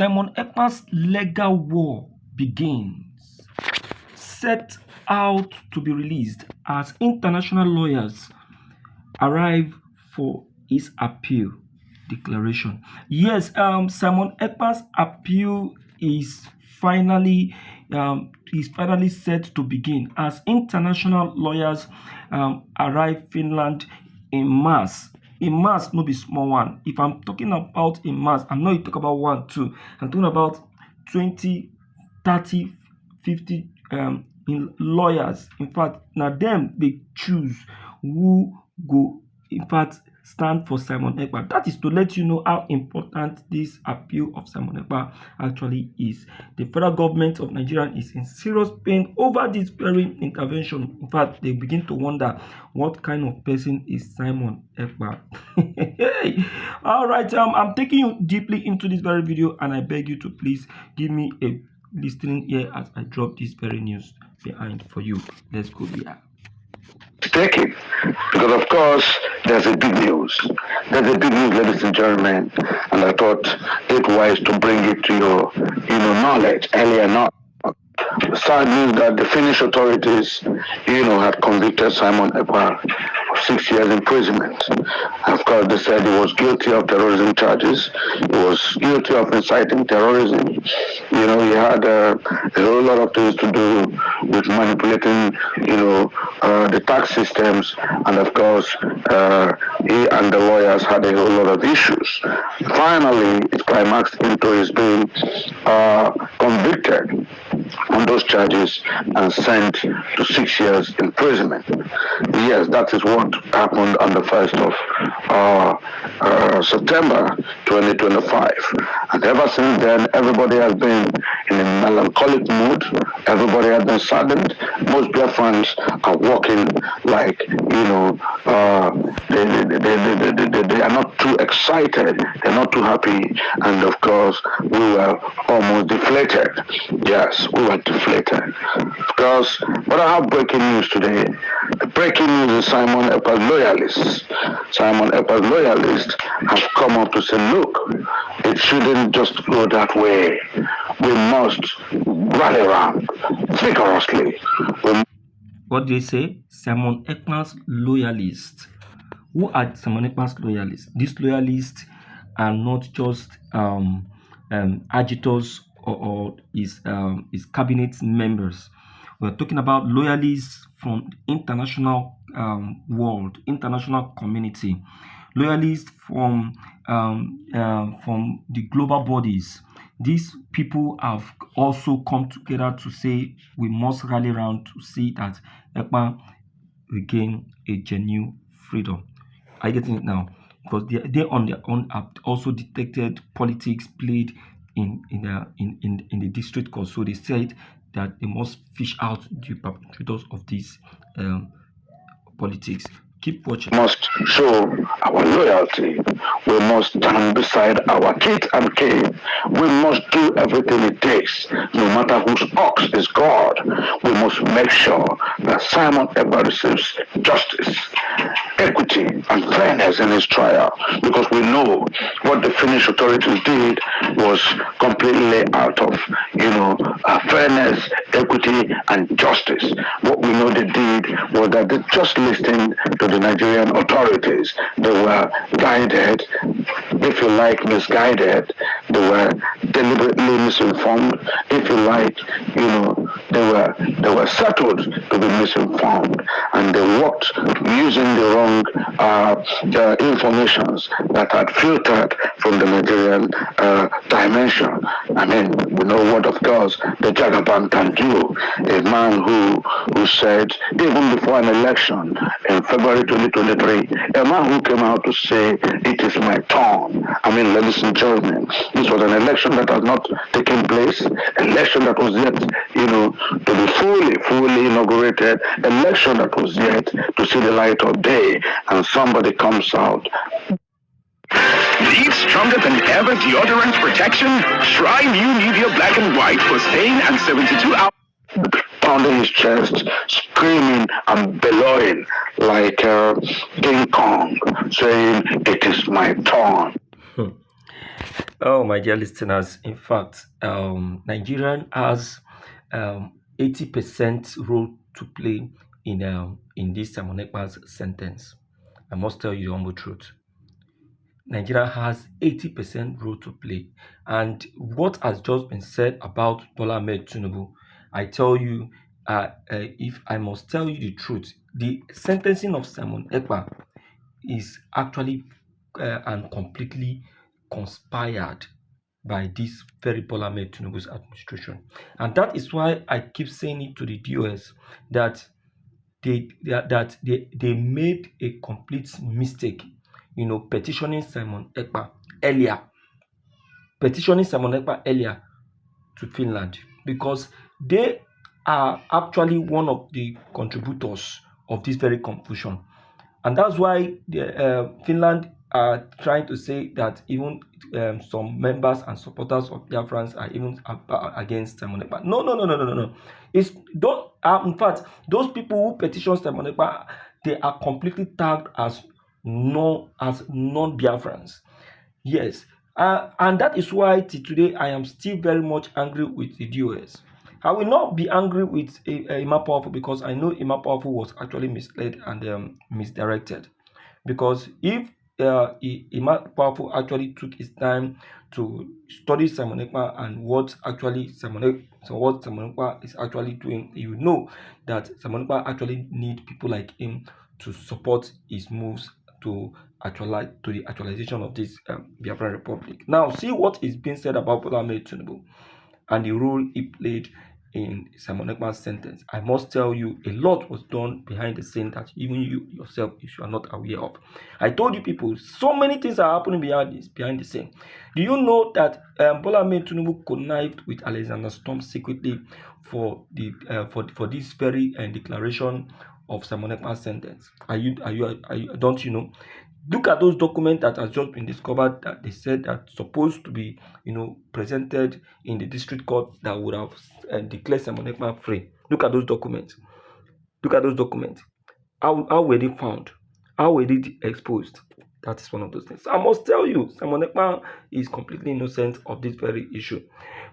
Simon Ekpa'S legal war begins, set out to be released as international lawyers arrive for his appeal declaration. Yes, Simon Ekpa'S appeal is finally set to begin as international lawyers arrive Finland in mass. In mass, no be small one. If I'm talking about in mass, I'm not talking about 1, 2. I'm talking about 20, 30, 50 in lawyers. In fact, now them they choose who go in fact stand for Simon Ekpa. That is to let you know how important this appeal of Simon Ekpa actually is. The federal government of Nigeria is in serious pain over this very intervention. In fact, they begin to wonder what kind of person is Simon Ekpa. All right, I'm taking you deeply into this very video, and I beg you to please give me a listening ear as I drop this very news behind for you. Let's go here. Take it, because of course there's a big news. There's a big news, ladies and gentlemen, and I thought it wise to bring it to your knowledge earlier. Not sad news that the Finnish authorities had convicted Simon Ekpa of 6 years imprisonment. Of course, they said he was guilty of terrorism charges. He was guilty of inciting terrorism. He had a whole lot of things to do with manipulating the tax systems, and of course he and the lawyers had a whole lot of issues. Finally, it climaxed into his being convicted on those charges and sent to 6 years imprisonment. Yes, that is what happened on the 1st of September 2025. And ever since then, everybody has been in a melancholic mood. Everybody has been saddened. Most beer fans are walking like, they are not too excited. They're not too happy. And of course, we were almost deflated. Yes, we were deflated. Because, but I have breaking news today. The breaking news is Simon Ekpa'S loyalists. Simon Ekpa'S loyalists have come up to say, look, it shouldn't just go that way. We must rally around vigorously. What do they say? Simon Ekpa'S loyalists. Who are Simon Ekpa'S loyalists? These loyalists are not just agitators or his cabinet members. We're talking about loyalists from the international world, international community, loyalists from the global bodies. These people have also come together to say we must rally around to see that Ekpa regain a genuine freedom. Are you getting it now? Because they on their own have also detected politics played in the district court. So they said that they must fish out the perpetrators of these politics. Keep watching. We must show our loyalty. We must stand beside our kith and kin. We must do everything it takes, no matter whose ox is God. We must make sure that Simon Ekpa receives justice, equity, and fairness in his trial, because we know what the Finnish authorities did was completely out of, fairness, equity, and justice. What we know they did was that they just listened to the Nigerian authorities. They were guided, if you like, misguided. They were deliberately misinformed. If you like, they were settled to be misinformed, and they worked using the wrong informations that had filtered from the Nigerian dimension. I mean, we know what, of course, the Jagaban can do. A man who said, even before an election in February 2023, a man who came out to say, it is my turn. I mean, ladies and gentlemen, this was an election that has not taken place, election that was yet, to be fully inaugurated, election that was yet to see the light of day, and somebody comes out. Need stronger than ever deodorant protection? Try new Nivea Black and White for stain and 72 hours. Pounding his chest, screaming and bellowing like King Kong, saying, it is my turn. Oh, my dear listeners, in fact, Nigerian has 80% role to play in this Simon Ekpa's sentence. I must tell you the humble truth. Nigeria has 80% role to play. And what has just been said about Bola Ahmed Tinubu, I tell you, if I must tell you the truth, the sentencing of Simon Ekpa is actually and completely conspired by this very Bola Ahmed Tinubu's administration. And that is why I keep saying it to the DOS that they made a complete mistake, petitioning Simon Ekpa earlier, to Finland, because they are actually one of the contributors of this very confusion. And that's why Finland are trying to say that even some members and supporters of Biafrans are even against Simon Ekpa. No, no, no, no, no, no, no. It's don't. In fact, those people who petition Simon Ekpa, they are completely tagged as non-Biafrans. Yes, and that is why till today I am still very much angry with the DOS. I will not be angry with Ima Powerful because I know Ima Powerful was actually misled and misdirected. Because if Ima Powerful actually took his time to study Simon Ekpa and what Simon Ekpa is actually doing, you know that Simon Ekpa actually need people like him to support his moves to the actualization of this Biafran Republic. Now, see what is being said about Bola Ahmed Tinubu and the role he played in Simon Ekman's sentence. I must tell you, a lot was done behind the scene that even you yourself, if you are not aware of. I told you people, so many things are happening behind the scene. Do you know that Bola Ahmed Tinubu connived with Alexander Storm secretly for for this very declaration of Simon Ekman's sentence? Don't you know? Look at those documents that has just been discovered that they said that supposed to be, presented in the district court that would have declared Simon Ekpa free. Look at those documents. Look at those documents. How were they found? How were they exposed? That is one of those things. I must tell you, Simon Ekpa is completely innocent of this very issue.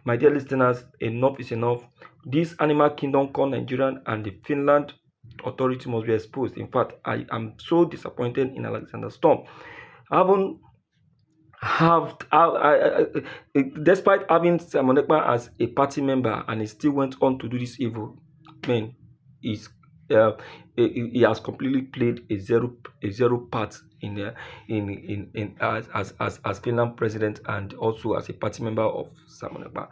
My dear listeners, enough is enough. This animal kingdom called Nigerian and the Finland authority must be exposed. In fact, I am so disappointed in Alexander Storm. Despite having Simon Ekpa as a party member and he still went on to do this evil, man, uh, he has completely played a zero part in as Finland president and also as a party member of Simon Ekpa.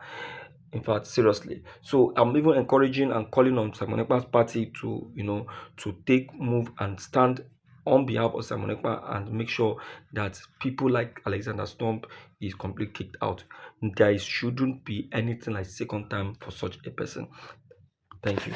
In fact, seriously. So I'm even encouraging and calling on Simon Ekpa's party to take move and stand on behalf of Simon Ekpa and make sure that people like Alexander Stump is completely kicked out. There shouldn't be anything like second time for such a person. Thank you.